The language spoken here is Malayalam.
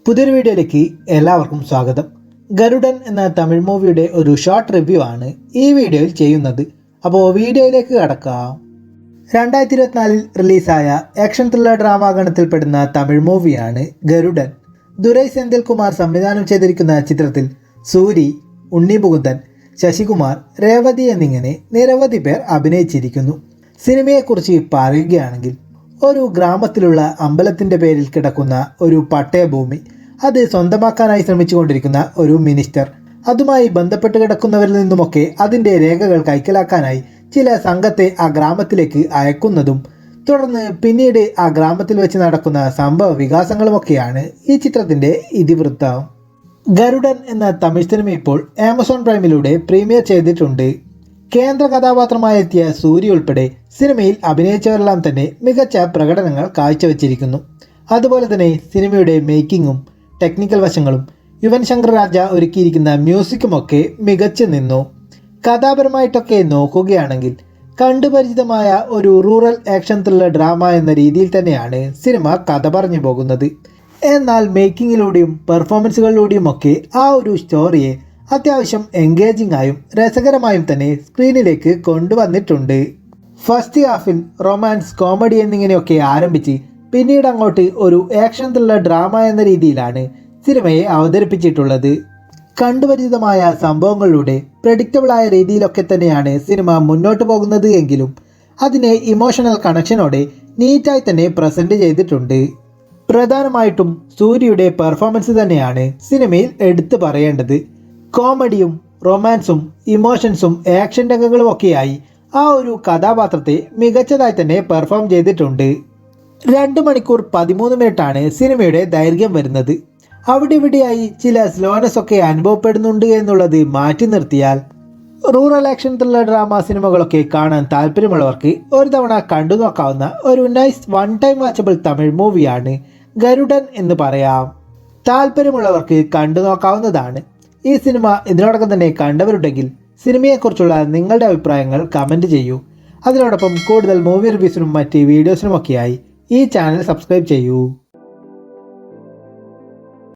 പുതിയൊരു വീഡിയോയിലേക്ക് എല്ലാവർക്കും സ്വാഗതം. ഗരുഡൻ എന്ന തമിഴ് മൂവിയുടെ ഒരു ഷോർട്ട് റിവ്യൂ ആണ് ഈ വീഡിയോയിൽ ചെയ്യുന്നത്. അപ്പോൾ വീഡിയോയിലേക്ക് കടക്കാം. 2024 റിലീസായ ആക്ഷൻ ത്രില്ലർ ഡ്രാമ ഗണത്തിൽപ്പെടുന്ന തമിഴ് മൂവിയാണ് ഗരുഡൻ. ദുരൈ സെന്തിൽകുമാർ സംവിധാനം ചെയ്തിരിക്കുന്ന ചിത്രത്തിൽ സൂരി, ഉണ്ണി മുകുന്ദൻ, ശശികുമാർ, രേവതി എന്നിങ്ങനെ നിരവധി പേർ അഭിനയിച്ചിരിക്കുന്നു. സിനിമയെക്കുറിച്ച് പറയുകയാണെങ്കിൽ, ഒരു ഗ്രാമത്തിലുള്ള അമ്പലത്തിൻ്റെ പേരിൽ കിടക്കുന്ന ഒരു പട്ടയഭൂമി, അത് സ്വന്തമാക്കാനായി ശ്രമിച്ചുകൊണ്ടിരിക്കുന്ന ഒരു മിനിസ്റ്റർ, അതുമായി ബന്ധപ്പെട്ട് കിടക്കുന്നവരിൽ നിന്നുമൊക്കെ അതിൻ്റെ രേഖകൾ കൈക്കലാക്കാനായി ചില സംഘത്തെ ആ ഗ്രാമത്തിലേക്ക് അയക്കുന്നതും തുടർന്ന് പിന്നീട് ആ ഗ്രാമത്തിൽ വെച്ച് നടക്കുന്ന സംഭവ വികാസങ്ങളുമൊക്കെയാണ് ഈ ചിത്രത്തിൻ്റെ ഇതിവൃത്തം. ഗരുഡൻ എന്ന തമിഴ് സിനിമ ഇപ്പോൾ ആമസോൺ പ്രൈമിലൂടെ പ്രീമിയർ ചെയ്തിട്ടുണ്ട്. കേന്ദ്ര കഥാപാത്രമായി എത്തിയ സൂരി ഉൾപ്പെടെ സിനിമയിൽ അഭിനയിച്ചവരെല്ലാം തന്നെ മികച്ച പ്രകടനങ്ങൾ കാഴ്ചവെച്ചിരിക്കുന്നു. അതുപോലെ തന്നെ സിനിമയുടെ മേക്കിങ്ങും ടെക്നിക്കൽ വശങ്ങളും യുവൻ ശങ്കർ രാജ ഒരുക്കിയിരിക്കുന്ന മ്യൂസിക്കുമൊക്കെ മികച്ചു നിന്നു. കഥാപരമായിട്ടൊക്കെ നോക്കുകയാണെങ്കിൽ കണ്ടുപരിചിതമായ ഒരു റൂറൽ ആക്ഷൻ ത്രില്ലർ ഡ്രാമ എന്ന രീതിയിൽ തന്നെയാണ് സിനിമ കഥ പറഞ്ഞു പോകുന്നത്. എന്നാൽ മേക്കിങ്ങിലൂടെയും പെർഫോമൻസുകളിലൂടെയും ഒക്കെ ആ ഒരു സ്റ്റോറിയെ അത്യാവശ്യം എൻഗേജിംഗ് ആയും രസകരമായും തന്നെ സ്ക്രീനിലേക്ക് കൊണ്ടുവന്നിട്ടുണ്ട്. ഫസ്റ്റ് ഹാഫിൽ റൊമാൻസ്, കോമഡി എന്നിങ്ങനെയൊക്കെ ആരംഭിച്ച് പിന്നീട് അങ്ങോട്ട് ഒരു ആക്ഷൻ ത്രില്ലർ ഡ്രാമ എന്ന രീതിയിലാണ് സിനിമയെ അവതരിപ്പിച്ചിട്ടുള്ളത്. കണ്ടുപരിചിതമായ സംഭവങ്ങളിലൂടെ പ്രഡിക്റ്റബിളായ രീതിയിലൊക്കെ തന്നെയാണ് സിനിമ മുന്നോട്ട് പോകുന്നത് എങ്കിലും അതിനെ ഇമോഷണൽ കണക്ഷനോടെ നീറ്റായി തന്നെ പ്രസൻറ്റ് ചെയ്തിട്ടുണ്ട്. പ്രധാനമായിട്ടും സൂര്യയുടെ പെർഫോമൻസ് തന്നെയാണ് സിനിമയിൽ എടുത്തു പറയേണ്ടത്. കോമഡിയും റൊമാൻസും ഇമോഷൻസും ആക്ഷൻ രംഗങ്ങളും ഒക്കെയായി ആ ഒരു കഥാപാത്രത്തെ മികച്ചതായി തന്നെ പെർഫോം ചെയ്തിട്ടുണ്ട്. 2 മണിക്കൂർ 13 മിനിറ്റാണ് സിനിമയുടെ ദൈർഘ്യം വരുന്നത്. അവിടെ ഇവിടെയായി ചില സ്ലോനെസ് ഒക്കെ അനുഭവപ്പെടുന്നുണ്ട് എന്നുള്ളത് മാറ്റി നിർത്തിയാൽ റൂറൽ ആക്ഷൻ ത്രില്ലർ ഡ്രാമ സിനിമകളൊക്കെ കാണാൻ താല്പര്യമുള്ളവർക്ക് ഒരു തവണ കണ്ടു നോക്കാവുന്ന ഒരു nice one time watchable Tamil മൂവിയാണ് ഗരുഡൻ എന്ന് പറയാം. താല്പര്യമുള്ളവർക്ക് കണ്ടു നോക്കാവുന്നതാണ്. ഈ സിനിമ ഇതിനോടൊപ്പം തന്നെ കണ്ടവരുണ്ടെങ്കിൽ സിനിമയെക്കുറിച്ചുള്ള നിങ്ങളുടെ അഭിപ്രായങ്ങൾ കമൻറ്റ് ചെയ്യൂ. അതിനോടൊപ്പം കൂടുതൽ മൂവി റിവ്യൂസിനും മറ്റ് വീഡിയോസിനുമൊക്കെയായി ഈ ചാനൽ സബ്സ്ക്രൈബ് ചെയ്യൂ.